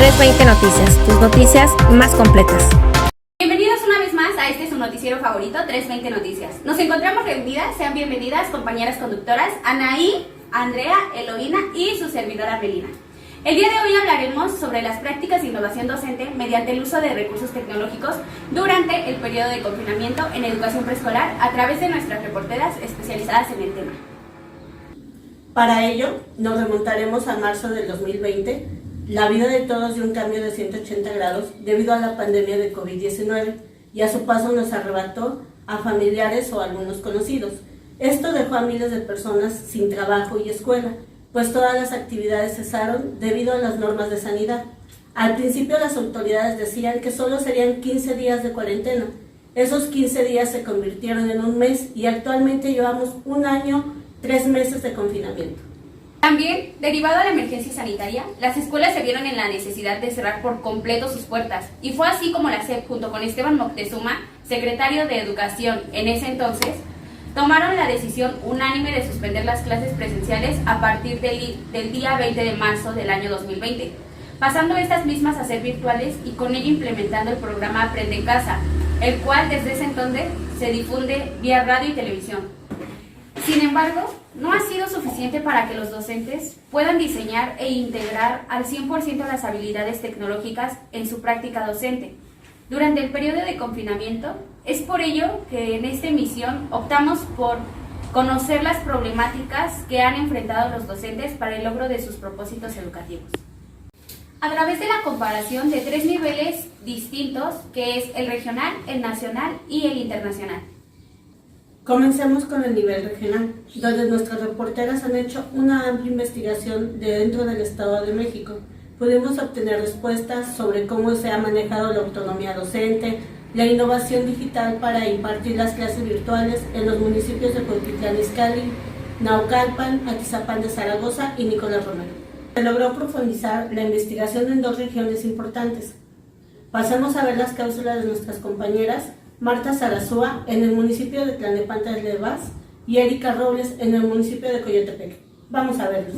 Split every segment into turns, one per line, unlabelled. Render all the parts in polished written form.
320 Noticias, tus noticias más completas.
Bienvenidos una vez más a este su noticiero favorito, 320 Noticias. Nos encontramos reunidas, sean bienvenidas compañeras conductoras Anaí, Andrea, Eloína y su servidora Melina. El día de hoy hablaremos sobre las prácticas de innovación docente mediante el uso de recursos tecnológicos durante el periodo de confinamiento en educación preescolar a través de nuestras reporteras especializadas en el tema.
Para ello, nos remontaremos a marzo del 2020, la vida de todos dio un cambio de 180 grados debido a la pandemia de COVID-19 y a su paso nos arrebató a familiares o algunos conocidos. Esto dejó a miles de personas sin trabajo y escuela, pues todas las actividades cesaron debido a las normas de sanidad. Al principio las autoridades decían que solo serían 15 días de cuarentena. Esos 15 días se convirtieron en un mes y actualmente llevamos 1 año, 3 meses de confinamiento.
También, derivado a la emergencia sanitaria, las escuelas se vieron en la necesidad de cerrar por completo sus puertas y fue así como la SEP, junto con Esteban Moctezuma, secretario de Educación en ese entonces, tomaron la decisión unánime de suspender las clases presenciales a partir del día 20 de marzo del año 2020, pasando estas mismas a ser virtuales y con ello implementando el programa Aprende en Casa, el cual desde ese entonces se difunde vía radio y televisión. Sin embargo, no ha sido suficiente para que los docentes puedan diseñar e integrar al 100% las habilidades tecnológicas en su práctica docente durante el periodo de confinamiento. Es por ello que en esta emisión optamos por conocer las problemáticas que han enfrentado los docentes para el logro de sus propósitos educativos, a través de la comparación de 3 niveles distintos, que es el regional, el nacional y el internacional.
Comencemos con el nivel regional, donde nuestras reporteras han hecho una amplia investigación dentro del Estado de México. Pudimos obtener respuestas sobre cómo se ha manejado la autonomía docente, la innovación digital para impartir las clases virtuales en los municipios de Cuautitlán Izcalli, Naucalpan, Atizapán de Zaragoza y Nicolás Romero. Se logró profundizar la investigación en 2 regiones importantes. Pasemos a ver las cápsulas de nuestras compañeras Marta Zarazúa en el municipio de Tlalnepantla de Vaz y Erika Robles en el municipio de Coyotepec. Vamos a verlos.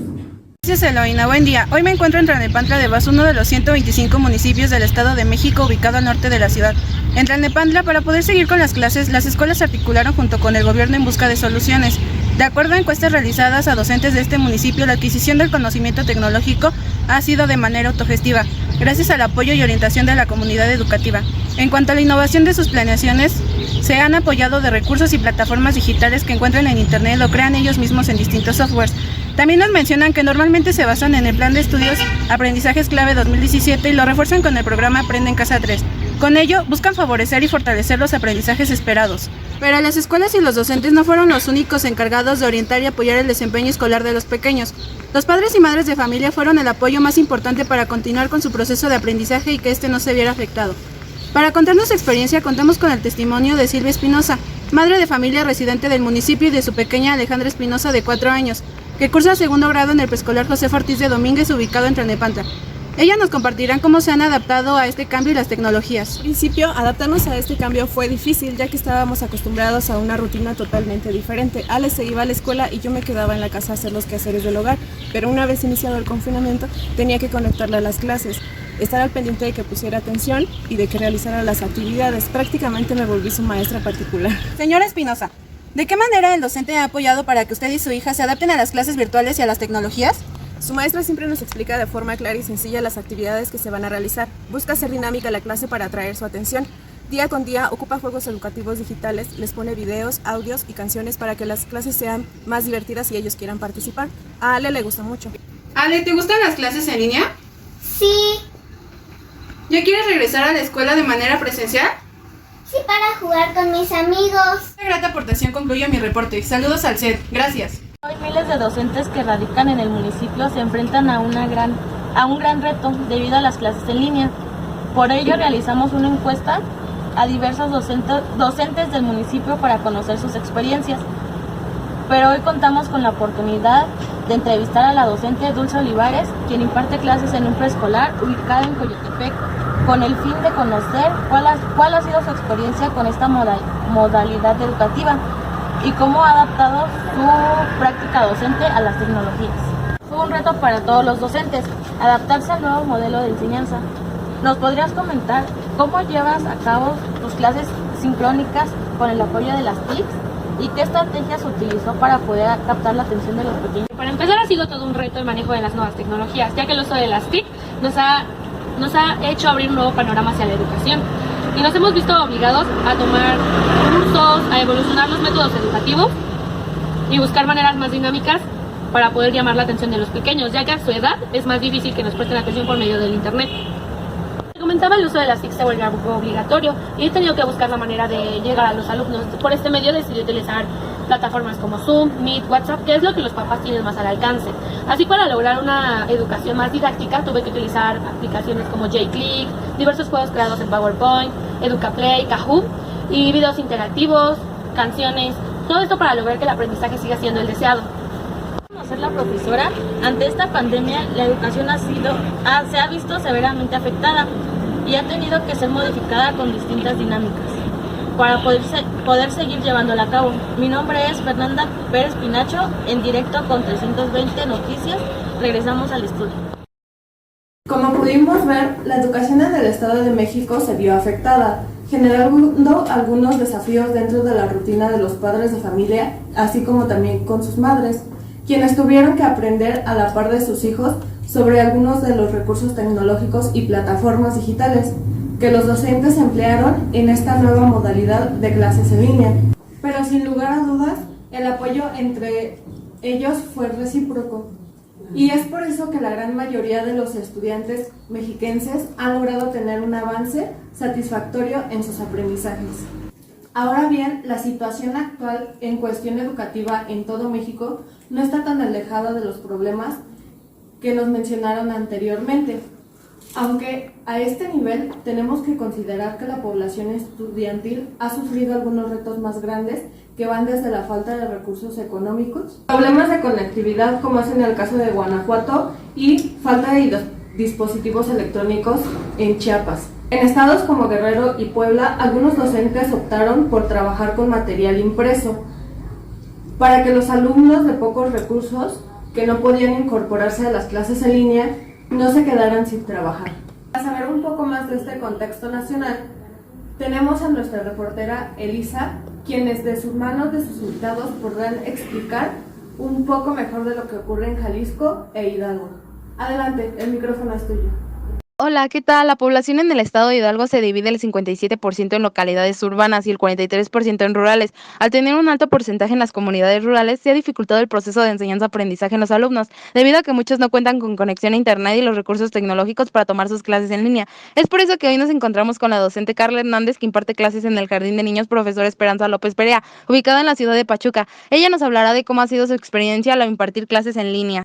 Gracias, Eloína. Buen día. Hoy me encuentro en Tlalnepantla de Vaz, uno de los 125 municipios del Estado de México ubicado al norte de la ciudad. En Tlalnepantla, para poder seguir con las clases, las escuelas se articularon junto con el gobierno en busca de soluciones. De acuerdo a encuestas realizadas a docentes de este municipio, la adquisición del conocimiento tecnológico ha sido de manera autogestiva, gracias al apoyo y orientación de la comunidad educativa. En cuanto a la innovación de sus planeaciones, se han apoyado de recursos y plataformas digitales que encuentran en Internet o crean ellos mismos en distintos softwares. También nos mencionan que normalmente se basan en el Plan de Estudios Aprendizajes Clave 2017 y lo refuerzan con el programa Aprende en Casa 3. Con ello, buscan favorecer y fortalecer los aprendizajes esperados. Pero las escuelas y los docentes no fueron los únicos encargados de orientar y apoyar el desempeño escolar de los pequeños. Los padres y madres de familia fueron el apoyo más importante para continuar con su proceso de aprendizaje y que este no se viera afectado. Para contarnos su experiencia, contamos con el testimonio de Silvia Espinosa, madre de familia residente del municipio, y de su pequeña Alejandra Espinosa, de 4 años, que cursa 2º grado en el preescolar José Ortiz de Domínguez, ubicado en Tlalnepantla. Ellas nos compartirán cómo se han adaptado a este cambio y las tecnologías.
Al principio, adaptarnos a este cambio fue difícil, ya que estábamos acostumbrados a una rutina totalmente diferente. Alex se iba a la escuela y yo me quedaba en la casa a hacer los quehaceres del hogar, pero una vez iniciado el confinamiento, tenía que conectarla a las clases, estar al pendiente de que pusiera atención y de que realizara las actividades. Prácticamente me volví su maestra particular.
Señora Espinosa, ¿de qué manera el docente ha apoyado para que usted y su hija se adapten a las clases virtuales y a las tecnologías?
Su maestra siempre nos explica de forma clara y sencilla las actividades que se van a realizar. Busca hacer dinámica la clase para atraer su atención. Día con día ocupa juegos educativos digitales, les pone videos, audios y canciones para que las clases sean más divertidas y ellos quieran participar. A Ale le gusta mucho.
Ale, ¿te gustan las clases en línea?
Sí.
¿Ya quieres regresar a la escuela de manera presencial?
Sí, para jugar con mis amigos.
Esta grata aportación concluye mi reporte. Saludos al CED. Gracias.
Hoy miles de docentes que radican en el municipio se enfrentan a un gran reto debido a las clases en línea. Por ello realizamos una encuesta a diversos docentes del municipio para conocer sus experiencias. Pero hoy contamos con la oportunidad de entrevistar a la docente Dulce Olivares, quien imparte clases en un preescolar ubicado en Coyotepec, con el fin de conocer cuál ha sido su experiencia con esta modalidad educativa y cómo ha adaptado su práctica docente a las tecnologías. Fue un reto para todos los docentes, adaptarse al nuevo modelo de enseñanza. ¿Nos podrías comentar cómo llevas a cabo tus clases sincrónicas con el apoyo de las TICs y qué estrategias utilizó para poder captar la atención de los pequeños?
Para empezar, ha sido todo un reto el manejo de las nuevas tecnologías, ya que el uso de las TIC nos ha hecho abrir un nuevo panorama hacia la educación y nos hemos visto obligados a tomar cursos, a evolucionar los métodos educativos y buscar maneras más dinámicas para poder llamar la atención de los pequeños, ya que a su edad es más difícil que nos presten atención por medio del internet. Comentaba, el uso de las TIC se vuelve algo obligatorio y he tenido que buscar la manera de llegar a los alumnos. Por este medio decidí utilizar plataformas como Zoom, Meet, WhatsApp, que es lo que los papás tienen más al alcance. Así, para lograr una educación más didáctica tuve que utilizar aplicaciones como J-Click, diversos juegos creados en PowerPoint, EducaPlay, Kahoot y videos interactivos, canciones, todo esto para lograr que el aprendizaje siga siendo el deseado.
Ser la profesora, ante esta pandemia la educación se ha visto severamente afectada y ha tenido que ser modificada con distintas dinámicas para poder seguir llevándola a cabo. Mi nombre es Fernanda Pérez Pinacho, en directo con 320 Noticias. Regresamos al estudio.
Como pudimos ver, la educación en el Estado de México se vio afectada, generando algunos desafíos dentro de la rutina de los padres de familia, así como también con sus madres, quienes tuvieron que aprender a la par de sus hijos sobre algunos de los recursos tecnológicos y plataformas digitales que los docentes emplearon en esta nueva modalidad de clases en línea. Pero sin lugar a dudas, el apoyo entre ellos fue recíproco. Y es por eso que la gran mayoría de los estudiantes mexiquenses han logrado tener un avance satisfactorio en sus aprendizajes. Ahora bien, la situación actual en cuestión educativa en todo México no está tan alejada de los problemas que nos mencionaron anteriormente. Aunque a este nivel tenemos que considerar que la población estudiantil ha sufrido algunos retos más grandes que van desde la falta de recursos económicos, problemas de conectividad como es en el caso de Guanajuato y falta de dispositivos electrónicos en Chiapas. En estados como Guerrero y Puebla, algunos docentes optaron por trabajar con material impreso para que los alumnos de pocos recursos que no podían incorporarse a las clases en línea no se quedaran sin trabajar. Para saber un poco más de este contexto nacional, tenemos a nuestra reportera Elisa, quienes de sus manos de sus invitados podrán explicar un poco mejor de lo que ocurre en Jalisco e Hidalgo. Adelante, el micrófono es tuyo.
Hola, ¿qué tal? La población en el estado de Hidalgo se divide el 57% en localidades urbanas y el 43% en rurales. Al tener un alto porcentaje en las comunidades rurales, se ha dificultado el proceso de enseñanza-aprendizaje en los alumnos, debido a que muchos no cuentan con conexión a internet y los recursos tecnológicos para tomar sus clases en línea. Es por eso que hoy nos encontramos con la docente Carla Hernández, que imparte clases en el Jardín de Niños Profesor Esperanza López Perea, ubicado en la ciudad de Pachuca. Ella nos hablará de cómo ha sido su experiencia al impartir clases en línea.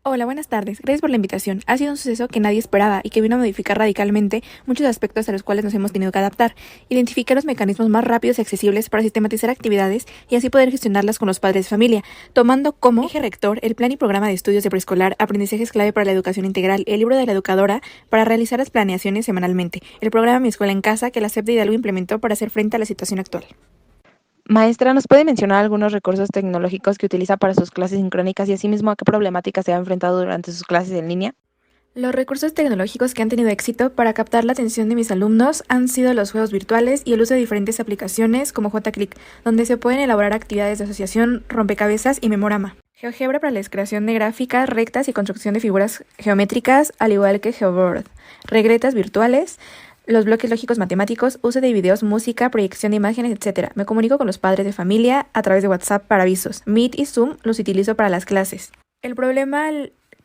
Hola, buenas tardes. Gracias por la invitación. Ha sido un suceso que nadie esperaba y que vino a modificar radicalmente muchos aspectos a los cuales nos hemos tenido que adaptar, identificar los mecanismos más rápidos y accesibles para sistematizar actividades y así poder gestionarlas con los padres de familia, tomando como eje rector el plan y programa de estudios de preescolar, aprendizajes clave para la educación integral, el libro de la educadora para realizar las planeaciones semanalmente, el programa Mi Escuela en Casa que la SEP de Hidalgo implementó para hacer frente a la situación actual.
Maestra, ¿nos puede mencionar algunos recursos tecnológicos que utiliza para sus clases sincrónicas y asimismo a qué problemáticas se ha enfrentado durante sus clases en línea?
Los recursos tecnológicos que han tenido éxito para captar la atención de mis alumnos han sido los juegos virtuales y el uso de diferentes aplicaciones como JClick, donde se pueden elaborar actividades de asociación, rompecabezas y memorama. GeoGebra para la creación de gráficas rectas y construcción de figuras geométricas, al igual que GeoBoard. Regletas virtuales, los bloques lógicos matemáticos, uso de videos, música, proyección de imágenes, etc. Me comunico con los padres de familia a través de WhatsApp para avisos. Meet y Zoom los utilizo para las clases. El problema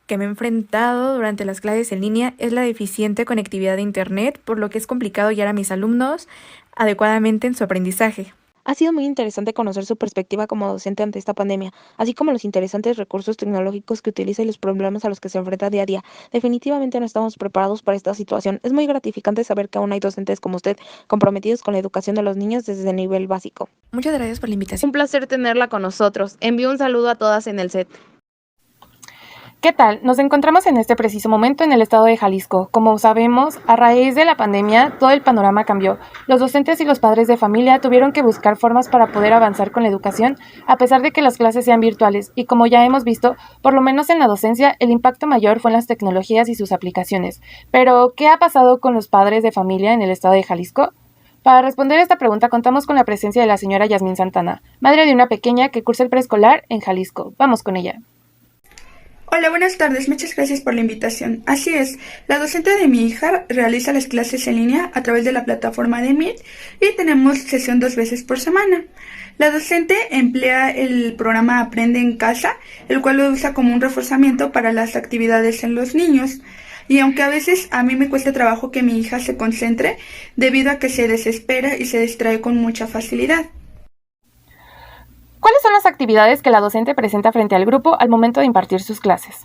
que me he enfrentado durante las clases en línea es la deficiente conectividad de internet, por lo que es complicado guiar a mis alumnos adecuadamente en su aprendizaje.
Ha sido muy interesante conocer su perspectiva como docente ante esta pandemia, así como los interesantes recursos tecnológicos que utiliza y los problemas a los que se enfrenta día a día. Definitivamente no estamos preparados para esta situación. Es muy gratificante saber que aún hay docentes como usted comprometidos con la educación de los niños desde el nivel básico.
Muchas gracias por la invitación.
Un placer tenerla con nosotros. Envío un saludo a todas en el set.
¿Qué tal? Nos encontramos en este preciso momento en el estado de Jalisco. Como sabemos, a raíz de la pandemia, todo el panorama cambió. Los docentes y los padres de familia tuvieron que buscar formas para poder avanzar con la educación, a pesar de que las clases sean virtuales. Y como ya hemos visto, por lo menos en la docencia, el impacto mayor fue en las tecnologías y sus aplicaciones. Pero, ¿qué ha pasado con los padres de familia en el estado de Jalisco? Para responder esta pregunta contamos con la presencia de la señora Yasmín Santana, madre de una pequeña que cursa el preescolar en Jalisco. Vamos con ella.
Hola, buenas tardes. Muchas gracias por la invitación. Así es, la docente de mi hija realiza las clases en línea a través de la plataforma de Meet y tenemos sesión 2 veces por semana. La docente emplea el programa Aprende en Casa, el cual lo usa como un reforzamiento para las actividades en los niños. Y aunque a veces a mí me cuesta trabajo que mi hija se concentre, debido a que se desespera y se distrae con mucha facilidad.
¿Cuáles son las actividades que la docente presenta frente al grupo al momento de impartir sus clases?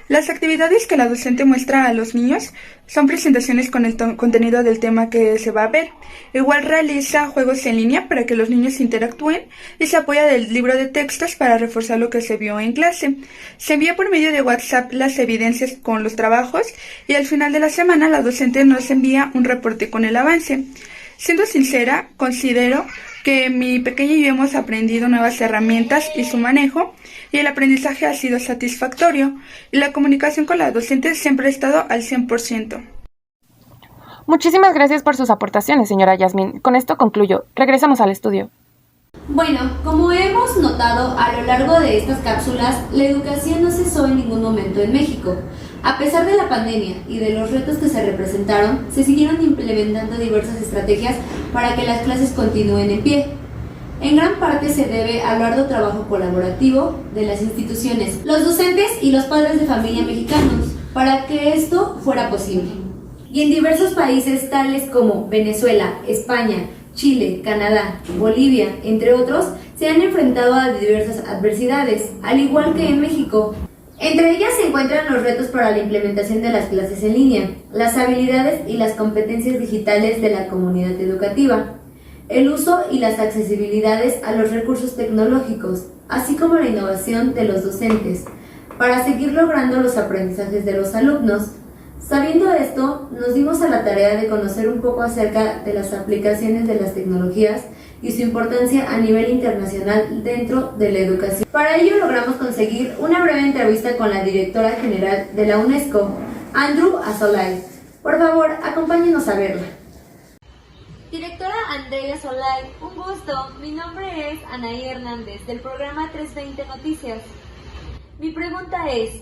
Las actividades que la docente muestra a los niños son presentaciones con el contenido del tema que se va a ver. Igual realiza juegos en línea para que los niños interactúen y se apoya del libro de textos para reforzar lo que se vio en clase. Se envía por medio de WhatsApp las evidencias con los trabajos y al final de la semana la docente nos envía un reporte con el avance. Siendo sincera, considero que mi pequeña y yo hemos aprendido nuevas herramientas y su manejo, y el aprendizaje ha sido satisfactorio, y la comunicación con la docente siempre ha estado al 100%.
Muchísimas gracias por sus aportaciones, señora Yasmín. Con esto concluyo. Regresamos al estudio.
Bueno, como hemos notado a lo largo de estas cápsulas, la educación no cesó en ningún momento en México. A pesar de la pandemia y de los retos que se representaron, se siguieron implementando diversas estrategias para que las clases continúen en pie. En gran parte se debe al arduo trabajo colaborativo de las instituciones, los docentes y los padres de familia mexicanos, para que esto fuera posible. Y en diversos países tales como Venezuela, España, Chile, Canadá, Bolivia, entre otros, se han enfrentado a diversas adversidades, al igual que en México. Entre ellas se encuentran los retos para la implementación de las clases en línea, las habilidades y las competencias digitales de la comunidad educativa, el uso y las accesibilidades a los recursos tecnológicos, así como la innovación de los docentes, para seguir logrando los aprendizajes de los alumnos. Sabiendo esto, nos dimos a la tarea de conocer un poco acerca de las aplicaciones de las tecnologías y su importancia a nivel internacional dentro de la educación. Para ello logramos conseguir una breve entrevista con la directora general de la UNESCO, Andrew Asolay. Por favor, acompáñenos a verla. Directora Andrea Solay, un gusto. Mi nombre es Anaí Hernández, del programa 320 Noticias. Mi pregunta es,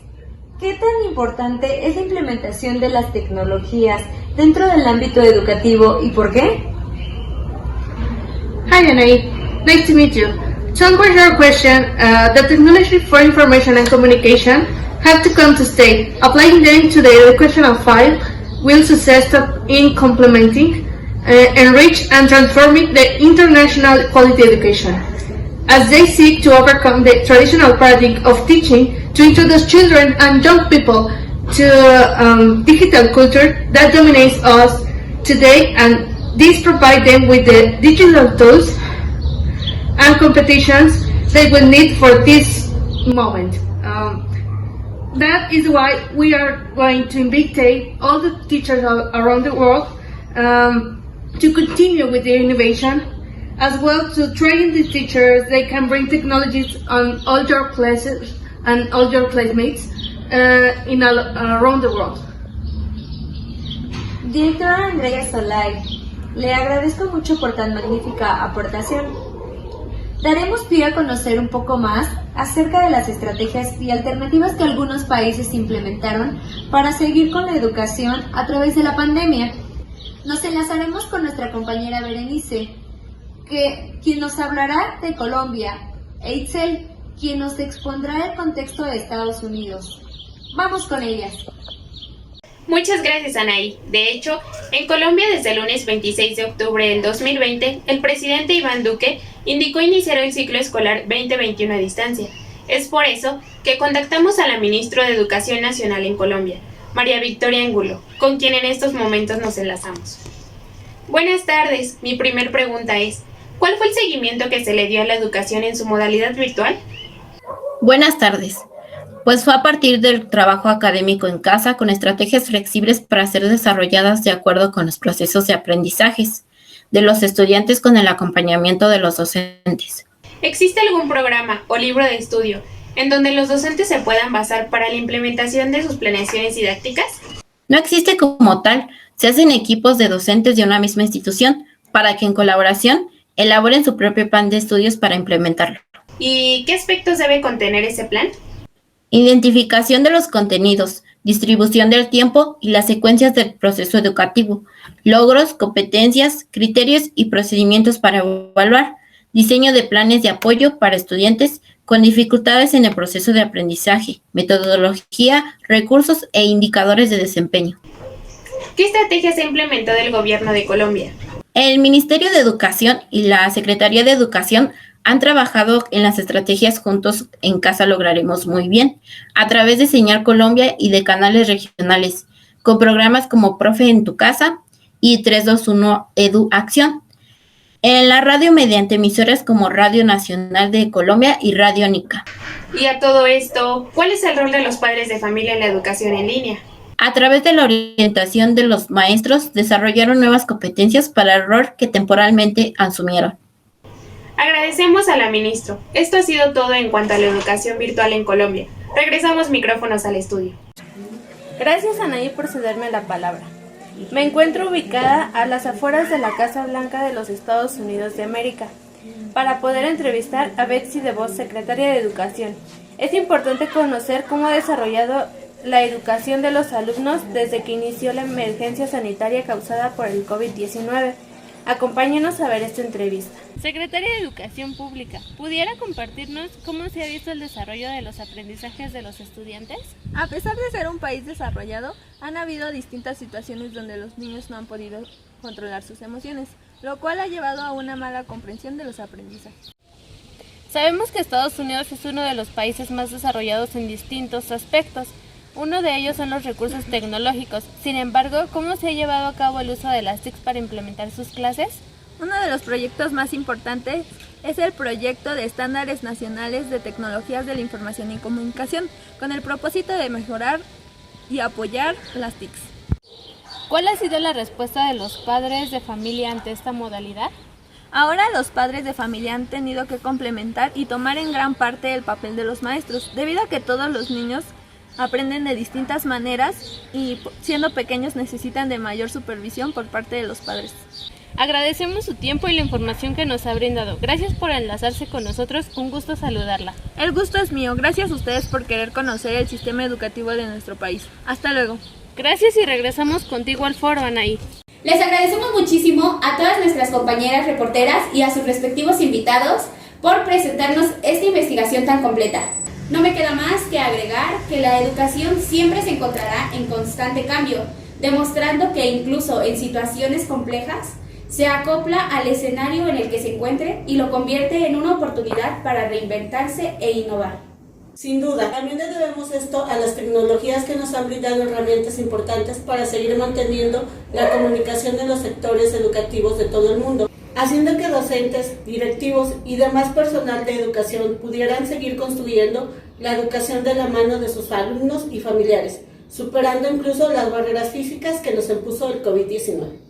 ¿qué tan importante es la implementación de las tecnologías dentro del ámbito educativo y por qué?
Hi Anaí, nice to meet you. To answer your question, the technology for information and communication have to come to stay. Applying them to the educational file will success in complementing, enrich and transforming the international quality education. As they seek to overcome the traditional paradigm of teaching to introduce children and young people to digital culture that dominates us today, and these provide them with the digital tools and competitions they will need for this moment. That is why we are going to invite all the teachers around the world to continue with the innovation, as well to train the teachers. They can bring technologies on all your classes and all your classmates around the world.
Directora Andrea Solay, le agradezco mucho por tan magnífica aportación. Daremos pie a conocer un poco más acerca de las estrategias y alternativas que algunos países implementaron para seguir con la educación a través de la pandemia. Nos enlazaremos con nuestra compañera Berenice, quien nos hablará de Colombia, e Itzel, quien nos expondrá el contexto de Estados Unidos. Vamos con ellas.
Muchas gracias, Anaí. De hecho, en Colombia desde el lunes 26 de octubre del 2020, el presidente Iván Duque indicó iniciar el ciclo escolar 2021 a distancia. Es por eso que contactamos a la ministra de Educación Nacional en Colombia, María Victoria Angulo, con quien en estos momentos nos enlazamos. Buenas tardes. Mi primer pregunta es, ¿cuál fue el seguimiento que se le dio a la educación en su modalidad virtual?
Buenas tardes. Pues fue a partir del trabajo académico en casa con estrategias flexibles para ser desarrolladas de acuerdo con los procesos de aprendizajes de los estudiantes con el acompañamiento de los docentes.
¿Existe algún programa o libro de estudio en donde los docentes se puedan basar para la implementación de sus planeaciones didácticas?
No existe como tal, se hacen equipos de docentes de una misma institución para que en colaboración elaboren su propio plan de estudios para implementarlo.
¿Y qué aspectos debe contener ese plan?
Identificación de los contenidos, distribución del tiempo y las secuencias del proceso educativo, logros, competencias, criterios y procedimientos para evaluar, diseño de planes de apoyo para estudiantes con dificultades en el proceso de aprendizaje, metodología, recursos e indicadores de desempeño.
¿Qué estrategias ha implementado el gobierno de Colombia?
El Ministerio de Educación y la Secretaría de Educación han trabajado en las estrategias Juntos en Casa Lograremos Muy Bien, a través de Señal Colombia y de canales regionales, con programas como Profe en tu Casa y 321 Edu Acción. En la radio mediante emisoras como Radio Nacional de Colombia y Radio Nica.
Y a todo esto, ¿cuál es el rol de los padres de familia en la educación en línea?
A través de la orientación de los maestros, desarrollaron nuevas competencias para el rol que temporalmente asumieron.
Agradecemos a la ministra. Esto ha sido todo en cuanto a la educación virtual en Colombia. Regresamos micrófonos al estudio.
Gracias, Anaí, por cederme la palabra. Me encuentro ubicada a las afueras de la Casa Blanca de los Estados Unidos de América para poder entrevistar a Betsy DeVos, secretaria de Educación. Es importante conocer cómo ha desarrollado la educación de los alumnos desde que inició la emergencia sanitaria causada por el COVID-19. Acompáñenos a ver esta entrevista. Secretaria de Educación Pública, ¿pudiera compartirnos cómo se ha visto el desarrollo de los aprendizajes de los estudiantes?
A pesar de ser un país desarrollado, han habido distintas situaciones donde los niños no han podido controlar sus emociones, lo cual ha llevado a una mala comprensión de los aprendizajes.
Sabemos que Estados Unidos es uno de los países más desarrollados en distintos aspectos. Uno de ellos son los recursos tecnológicos. Sin embargo, ¿cómo se ha llevado a cabo el uso de las TIC para implementar sus clases?
Uno de los proyectos más importantes es el proyecto de estándares nacionales de tecnologías de la información y comunicación, con el propósito de mejorar y apoyar las TICs.
¿Cuál ha sido la respuesta de los padres de familia ante esta modalidad?
Ahora los padres de familia han tenido que complementar y tomar en gran parte el papel de los maestros, debido a que todos los niños aprenden de distintas maneras y siendo pequeños necesitan de mayor supervisión por parte de los padres.
Agradecemos su tiempo y la información que nos ha brindado. Gracias por enlazarse con nosotros, un gusto saludarla.
El gusto es mío, gracias a ustedes por querer conocer el sistema educativo de nuestro país. Hasta luego.
Gracias y regresamos contigo al foro, Anaí.
Les agradecemos muchísimo a todas nuestras compañeras reporteras y a sus respectivos invitados por presentarnos esta investigación tan completa. No me queda más que agregar que la educación siempre se encontrará en constante cambio, demostrando que incluso en situaciones complejas se acopla al escenario en el que se encuentre y lo convierte en una oportunidad para reinventarse e innovar.
Sin duda, también le debemos esto a las tecnologías que nos han brindado herramientas importantes para seguir manteniendo la comunicación en los sectores educativos de todo el mundo, haciendo que docentes, directivos y demás personal de educación pudieran seguir construyendo la educación de la mano de sus alumnos y familiares, superando incluso las barreras físicas que nos impuso el COVID-19.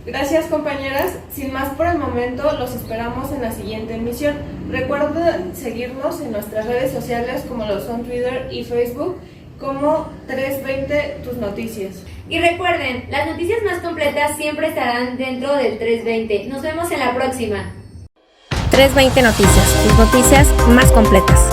Gracias, compañeras. Sin más por el momento, los esperamos en la siguiente emisión. Recuerden seguirnos en nuestras redes sociales como lo son Twitter y Facebook como 320 Tus Noticias.
Y recuerden, las noticias más completas siempre estarán dentro del 320. Nos vemos en la próxima.
320 Noticias, tus noticias más completas.